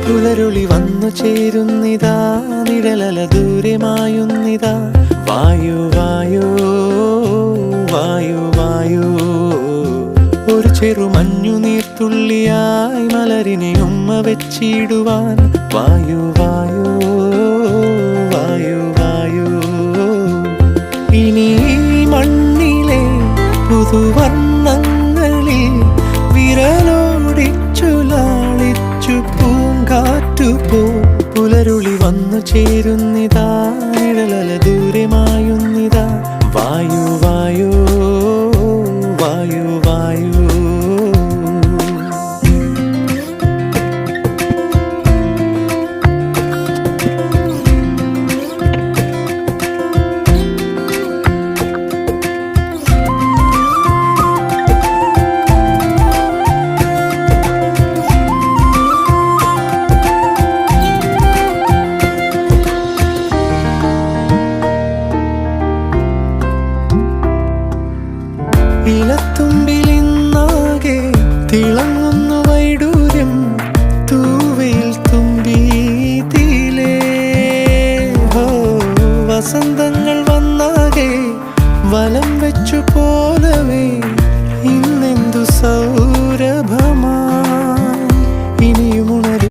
പുലരുളി വന്നു ചേരുന്നിതാ, നിഴലല ദൂരെ മായുന്നിതാ. വായു വായു വായു വായു, ഒരു ചെറു മഞ്ഞു നീർത്തുള്ളിയായി മലരിനെ ഉമ്മ വെച്ചിടുവാൻ. വായു വായു വായു വായു, ഇനി മണ്ണിലെ പുതുവർണ്ണങ്ങളിൽ വിരലോടിച്ചു ലാളിച്ചു പൂങ്കാറ്റുപോ. പുലരുളി വന്നു ചേരുന്നിതാ, നിഴലല ദൂരെ മായുന്നിതാ. വായു വായു വായു വായു. ഇലത്തുമ്പിലിന്നാകെ തിളങ്ങുന്നു വൈഡൂര്യം, തൂവയിൽ തുമ്പീതിലേ. വസന്തങ്ങൾ വന്നാകെ വലം വെച്ചു പോലവേ